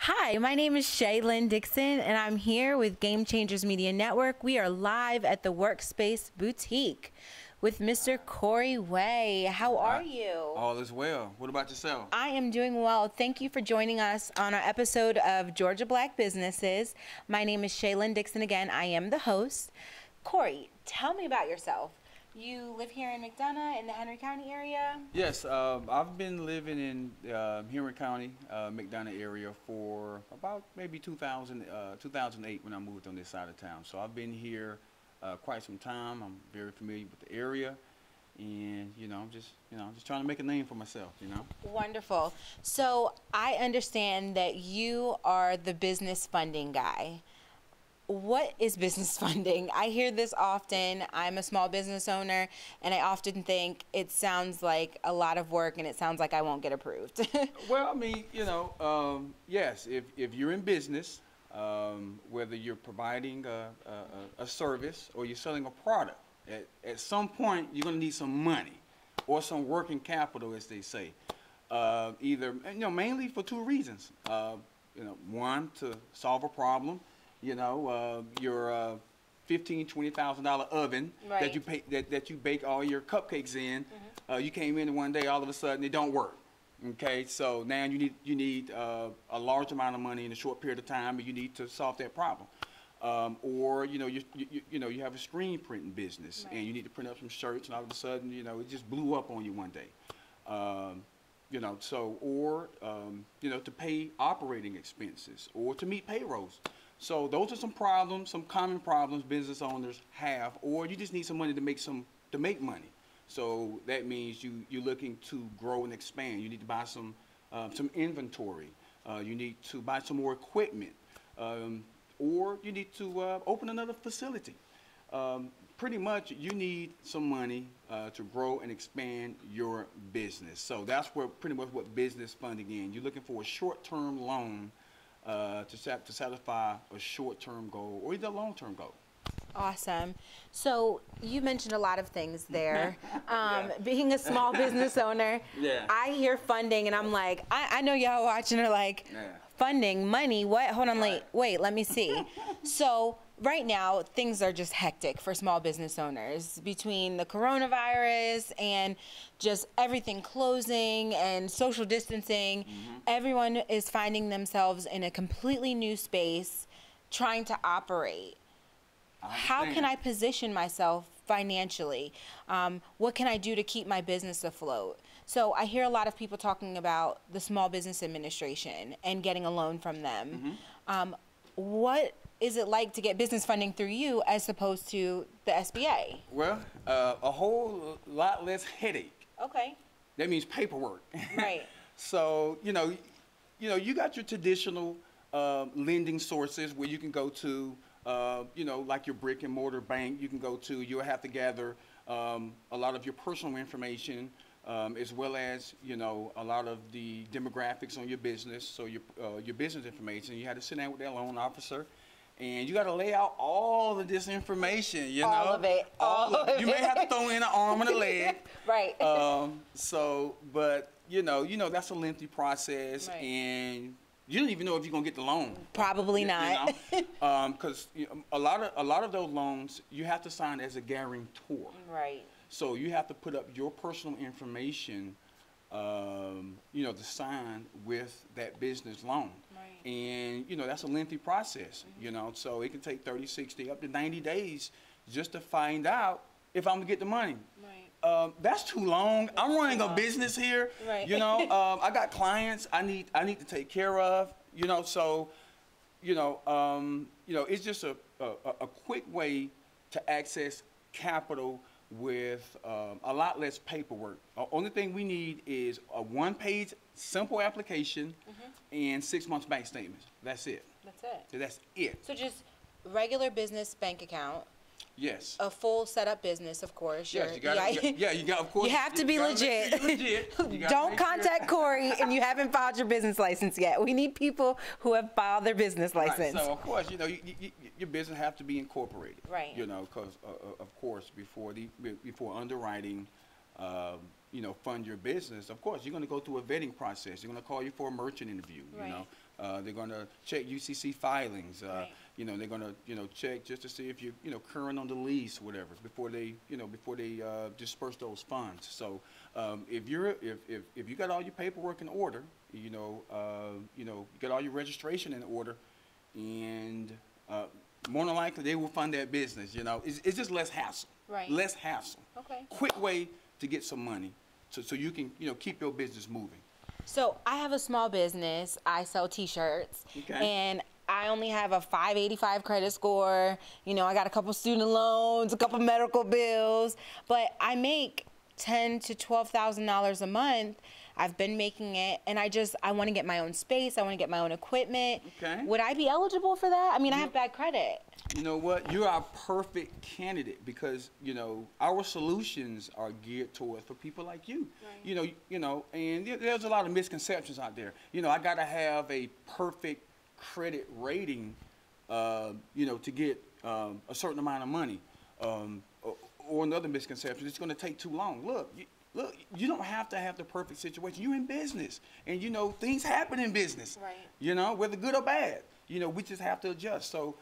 Hi, my name is Shay, Lynn, Dixon, and I'm here with Game Changers Media Network. We are live at the Workspace Boutique with Mr. Cory Waye. How are you? All is well. What about yourself? I am doing well. Thank you for joining us on our episode of Georgia Black Businesses. My name is Shay, Lynn, Dixon again. I am the host. Cory, tell me about yourself. You live here in McDonough in the Henry County area? Yes, I've been living in Henry County, McDonough area for about maybe 2008 when I moved on this side of town. So I've been here quite some time. I'm very familiar with the area, and I'm just trying to make a name for myself. Wonderful. So I understand that you are the business funding guy. What is business funding? I hear this often. I'm a small business owner, and I often think it sounds like a lot of work, and it sounds like I won't get approved. Well, I mean, yes, if you're in business, whether you're providing a service or you're selling a product, at some point you're going to need some money or some working capital, as they say. Either, mainly for two reasons. One, to solve a problem. Your $15,000 to $20,000 oven right. that you bake all your cupcakes in. Mm-hmm. You came in one day, all of a sudden it don't work. Okay, so now you need a large amount of money in a short period of time, and you need to solve that problem. Or you have a screen printing business, right. And you need to print up some shirts, and all of a sudden it just blew up on you one day. To pay operating expenses or to meet payrolls. So those are some problems, some common problems business owners have, or you just need some money to make money. So that means you're looking to grow and expand. You need to buy some inventory. You need to buy some more equipment, or you need to open another facility. Pretty much, you need some money to grow and expand your business. So that's pretty much what business funding is. You're looking for a short-term loan to satisfy a short-term goal or either a long-term goal. Awesome. So you mentioned a lot of things there. Yeah. Being a small business owner, yeah. I hear funding and I'm like, I know y'all watching are like, yeah. Funding, money, what? Hold on, Right. wait, let me see. So right now, things are just hectic for small business owners between the coronavirus and just everything closing and social distancing. Mm-hmm. Everyone is finding themselves in a completely new space trying to operate. How can I position myself financially? What can I do to keep my business afloat? So I hear a lot of people talking about the Small Business Administration and getting a loan from them. Mm-hmm. What is it like to get business funding through you as opposed to the SBA? Well, a whole lot less headache. Okay. That means paperwork. Right. So, you got your traditional lending sources where you can go to, like your brick and mortar bank. You can go to, you'll have to gather a lot of your personal information, as well as, a lot of the demographics on your business. So your business information, you had to sit down with that loan officer. And you got to lay out all of this information, All of it. All of it. You may have to throw in an arm and a leg. Right. But that's a lengthy process, right. And you don't even know if you're gonna get the loan. Probably not. Because a lot of those loans you have to sign as a guarantor. Right. So you have to put up your personal information, to sign with that business loan. Right. And, that's a lengthy process, mm-hmm. So it can take 30, 60, up to 90 days just to find out if I'm going to get the money. Right. That's too long. I'm running a business here. Right. I got clients I need to take care of, so, it's just a quick way to access capital with a lot less paperwork. Only thing we need is a one-page simple application, mm-hmm. and 6 months bank statements. That's it. That's it. So that's it. So just regular business bank account. Yes. A full setup business, of course. Yes, you got. Of course. You have to be legit. Don't contact Cory and you haven't filed your business license yet. We need people who have filed their business license. Right. So of course, your business have to be incorporated. Right. Because of course, before underwriting, fund your business. Of course, you're going to go through a vetting process. You're going to call you for a merchant interview. Right. They're going to check UCC filings. Right. They're going to, check just to see if you're, current on the lease, whatever, before they disperse those funds. So if you got all your paperwork in order, you got all your registration in order, and more than likely they will fund that business. It's just less hassle. Right. Less hassle. Okay. Quick way to get some money, so you can keep your business moving. So I have a small business. I sell T-shirts, and I only have a 585 credit score. I got a couple student loans, a couple medical bills, but I make $10,000 to $12,000 a month. I've been making it, and I want to get my own space. I want to get my own equipment. Okay. Would I be eligible for that? I mean, I have bad credit. You know what? You're our perfect candidate because, our solutions are geared towards for people like you. Right. And there's a lot of misconceptions out there. I got to have a perfect credit rating, to get a certain amount of money. Or another misconception, it's going to take too long. Look, you don't have to have the perfect situation. You're in business, and things happen in business. Right. Whether good or bad. We just have to adjust. So,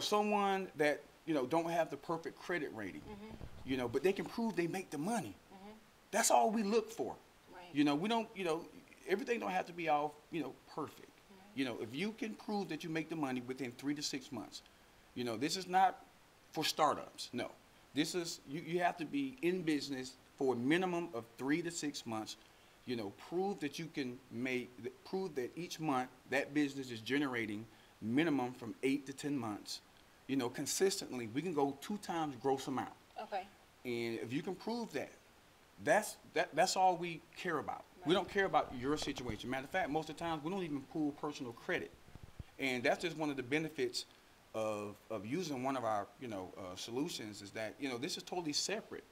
someone that don't have the perfect credit rating, but they can prove they make the money. That's all we look for. Right. We don't. Everything don't have to be all perfect. If you can prove that you make the money within 3 to 6 months, this is not for startups. No, this is you have to be in business for a minimum of 3 to 6 months. Prove that you can prove that each month that business is generating minimum from 8 to 10 months. Consistently, we can go 2 times gross amount. Okay. And if you can prove that, that's all we care about. Right. We don't care about your situation. Matter of fact, most of the times we don't even pull personal credit, and that's just one of the benefits of using one of our solutions is that this is totally separate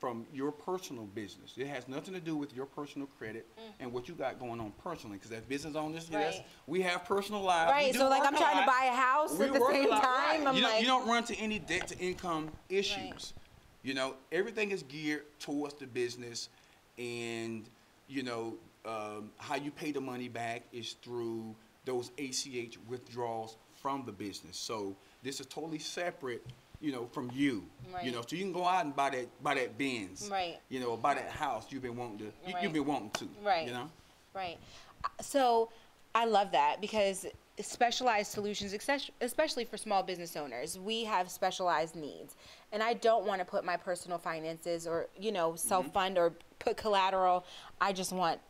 from your personal business. It has nothing to do with your personal credit and what you got going on personally, because as business owners, right. Yes, we have personal lives. Right, so like I'm trying to buy a house at the same time. Right. You don't run to any debt to income issues. Right. Everything is geared towards the business, and how you pay the money back is through those ACH withdrawals from the business. So this is totally separate, from you. Right. So you can go out and buy that Benz. Right. Or buy that house you've been wanting to. Right. You've been wanting to. Right. Right. So I love that because specialized solutions, especially for small business owners, we have specialized needs, and I don't want to put my personal finances or self-fund or put collateral. I just want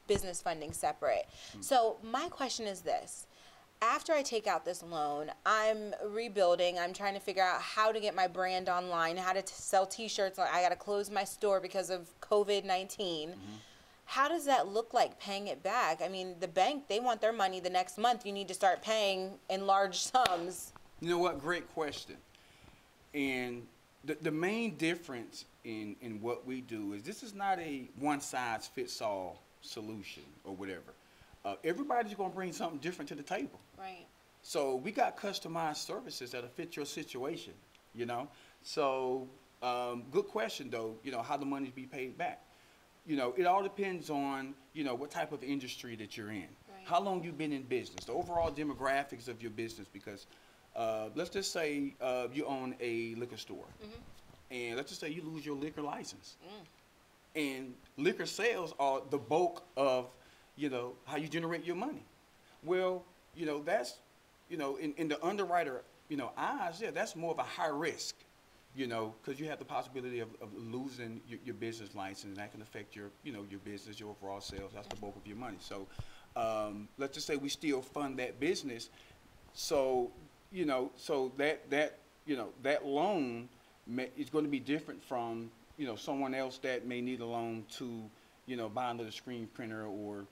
business funding separate. So my question is this. After I take out this loan, I'm rebuilding. I'm trying to figure out how to get my brand online, how to sell T-shirts. I got to close my store because of COVID-19. How does that look like paying it back? I mean, the bank, they want their money the next month. You need to start paying in large sums. You know what? Great question. And the main difference in what we do is this is not a one-size-fits-all solution or whatever. Everybody's going to bring something different to the table. Right. So we got customized services that'll fit your situation, So good question, though, how the money be paid back. It all depends on, what type of industry that you're in. Right. How long you've been in business, the overall demographics of your business, because let's just say you own a liquor store. And let's just say you lose your liquor license. And liquor sales are the bulk of how you generate your money. Well, that's, in the underwriter, eyes, that's more of a high risk, because you have the possibility of losing your business license, and that can affect your, your business, your overall sales. That's the bulk of your money. So, let's just say we still fund that business. So, so that loan is going to be different from, someone else that may need a loan to, buy another screen printer or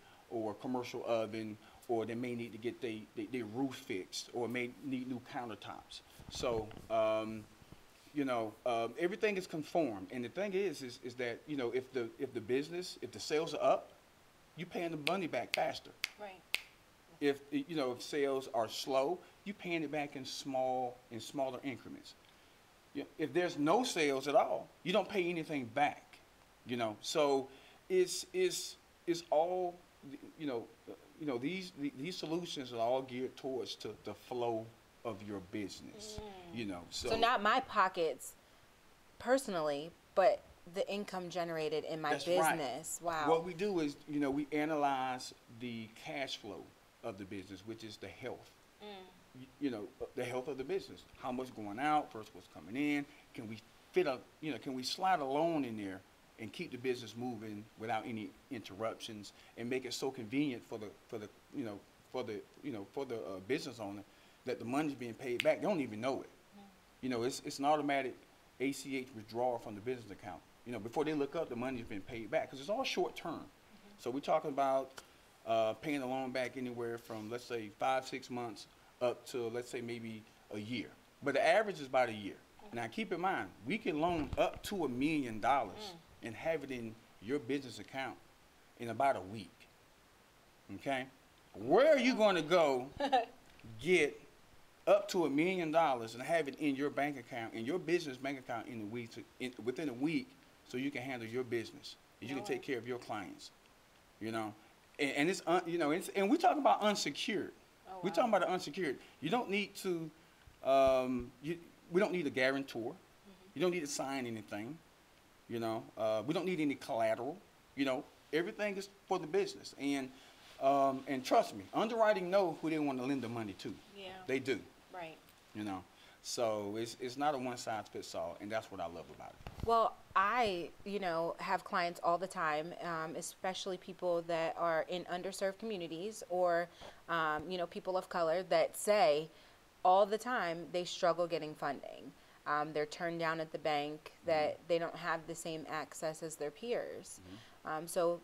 a commercial oven, or they may need to get their roof fixed, or may need new countertops. So, everything is conformed. And the thing is that, if the sales are up, you're paying the money back faster. Right. If sales are slow, you're paying it back in smaller increments. If there's no sales at all, you don't pay anything back. So it's all these solutions are all geared towards the flow of your business. So not my pockets personally, but the income generated in my business. Right. Wow. What we do is, we analyze the cash flow of the business, which is the health. The health of the business. How much going out versus what's coming in? Can we can we slide a loan in there and keep the business moving without any interruptions and make it so convenient for the business owner that the money's being paid back. They don't even know it. It's an automatic ACH withdrawal from the business account. Before they look up, the money's been paid back because it's all short term. So we're talking about paying the loan back anywhere from, let's say, 5-6 months up to, let's say, maybe a year. But the average is about a year. Now, keep in mind, we can loan up to $1 million and have it in your business account in about a week. Okay? Where are you going to go get up to $1 million and have it in your bank account, in your business bank account within a week so you can handle your business and you can take care of your clients? And it's, and we're talking about unsecured. Oh, wow. We're talking about the unsecured. You don't need to, we don't need a guarantor. You don't need to sign anything. We don't need any collateral. Everything is for the business. And trust me, underwriting know who they want to lend the money to. Yeah. They do. Right. So it's not a one-size-fits-all, and that's what I love about it. Well, I, have clients all the time, especially people that are in underserved communities or, people of color that say all the time they struggle getting funding. They're turned down at the bank, that they don't have the same access as their peers. So,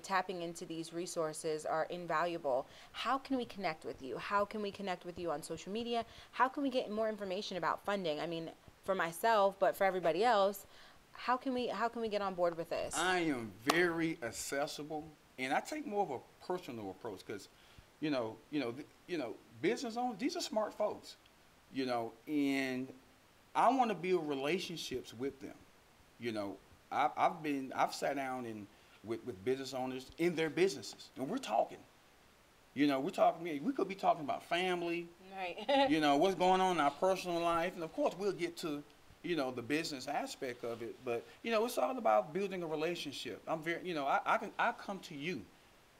tapping into these resources are invaluable. How can we connect with you? How can we connect with you on social media? How can we get more information about funding? I mean, for myself, but for everybody else, how can we get on board with this? I am very accessible, and I take more of a personal approach because, business owners, these are smart folks, and I want to build relationships with them. I've sat down with business owners in their businesses, and we're talking. We could be talking about family, right? What's going on in our personal life, and of course we'll get to, the business aspect of it. But it's all about building a relationship. I'm very, I come to you.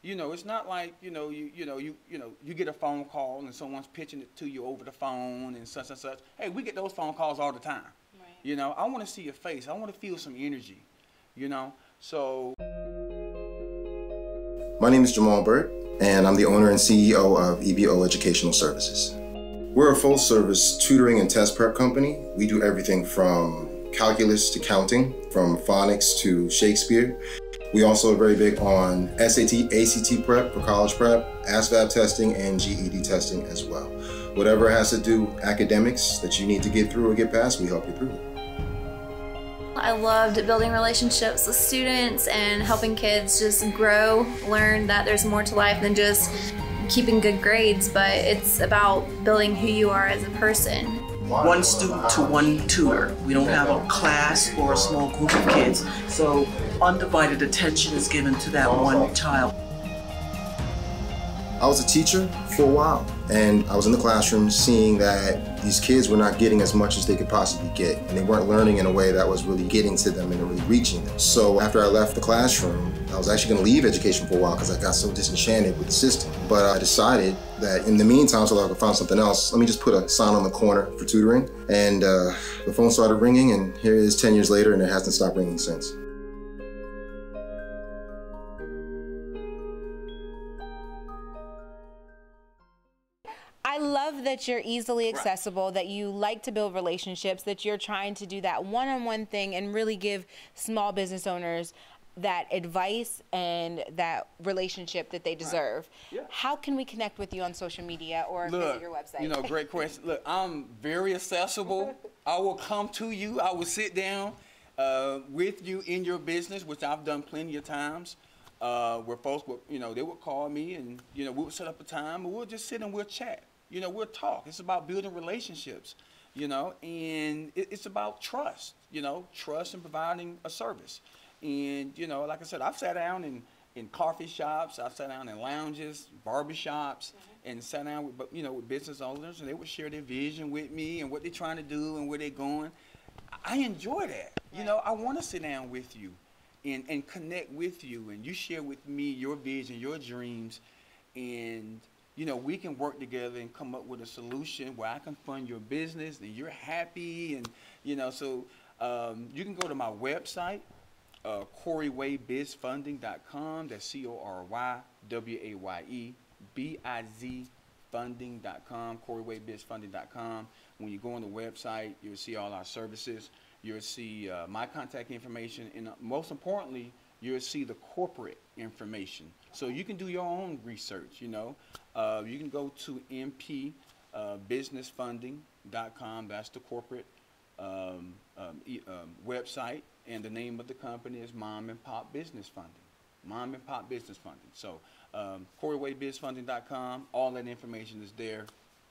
It's not like you get a phone call and someone's pitching it to you over the phone and such and such. Hey, we get those phone calls all the time. Right. I want to see your face. I want to feel some energy. So. My name is Jamal Burt, and I'm the owner and CEO of EBO Educational Services. We're a full-service tutoring and test prep company. We do everything from calculus to counting, from phonics to Shakespeare. We also are very big on SAT, ACT prep for college prep, ASVAB testing, and GED testing as well. Whatever has to do academics that you need to get through or get past, we help you through it. I loved building relationships with students and helping kids just grow, learn that there's more to life than just keeping good grades, but it's about building who you are as a person. One student to one tutor. We don't have a class or a small group of kids, so undivided attention is given to that one child. I was a teacher for a while, and I was in the classroom seeing that these kids were not getting as much as they could possibly get, and they weren't learning in a way that was really getting to them and really reaching them. So after I left the classroom, I was actually going to leave education for a while because I got so disenchanted with the system. But I decided that in the meantime, so that I could find something else, let me just put a sign on the corner for tutoring. And the phone started ringing, and here it is 10 years later, and it hasn't stopped ringing since. I love that you're easily accessible, that you like to build relationships, that you're trying to do that one-on-one thing and really give small business owners that advice and that relationship that they deserve. Right. Yeah. How can we connect with you on social media or visit your website? Great question. Look, I'm very accessible. I will come to you. I will sit down with you in your business, which I've done plenty of times. Where folks would, they would call me and, we would set up a time and we'll just sit and we'll chat. We'll talk. It's about building relationships, and it's about trust, trust and providing a service. And, like I said, I've sat down in coffee shops. I've sat down in lounges, barbershops, and sat down with, with business owners, and they would share their vision with me and what they're trying to do and where they're going. I enjoy that. You know, I want to sit down with you and connect with you, and you share with me your vision, your dreams, and we can work together and come up with a solution where I can fund your business and you're happy, and so you can go to my website, CoryWayeBizFunding.com. That's CoryWayeBiz funding.com, CoryWayeBizFunding.com. When you go on the website, you'll see all our services. You'll see my contact information, and most importantly, you'll see the corporate information. So you can do your own research. You can go to MPBusinessFunding.com. That's the corporate website, and the name of the company is Mom and Pop Business Funding. Mom and Pop Business Funding. So CoryWayeBizFunding.com. All that information is there.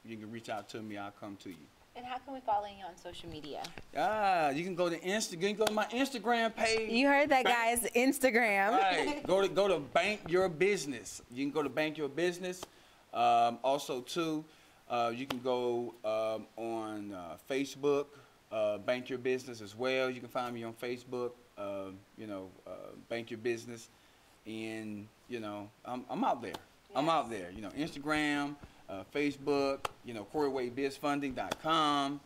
You can reach out to me. I'll come to you. And how can we follow you on social media? You can go to Instagram. You can go to my Instagram page. You heard that, guys. Instagram. Right. Go to Bank Your Business. You can go to Bank Your Business. Also, too, you can go on Facebook, Bank Your Business as well. You can find me on Facebook. Bank Your Business, and I'm out there. Yes. I'm out there. Instagram. Facebook, CoryWayeBizFunding.com,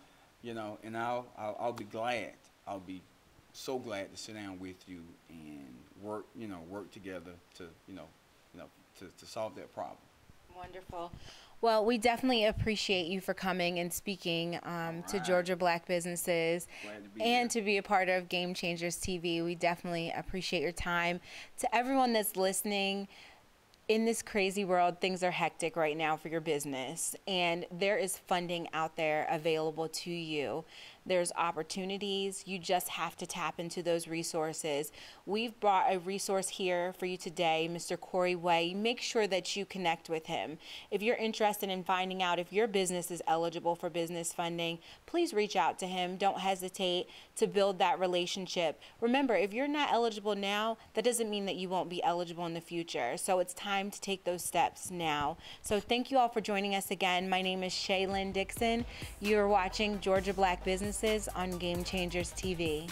and I'll be glad. I'll be so glad to sit down with you and work together to solve that problem. Wonderful. Well, we definitely appreciate you for coming and speaking to Georgia Black businesses and to be a part of Game Changers TV. We definitely appreciate your time. To everyone that's listening, in this crazy world, things are hectic right now for your business, and there is funding out there available to you. There's opportunities. You just have to tap into those resources. We've brought a resource here for you today, Mr. Cory Waye. Make sure that you connect with him. If you're interested in finding out if your business is eligible for business funding, please reach out to him. Don't hesitate to build that relationship. Remember, if you're not eligible now, that doesn't mean that you won't be eligible in the future. So it's time to take those steps now. So thank you all for joining us again. My name is Shay Lynn Dixon. You're watching Georgia Black Businesses on Game Changers TV.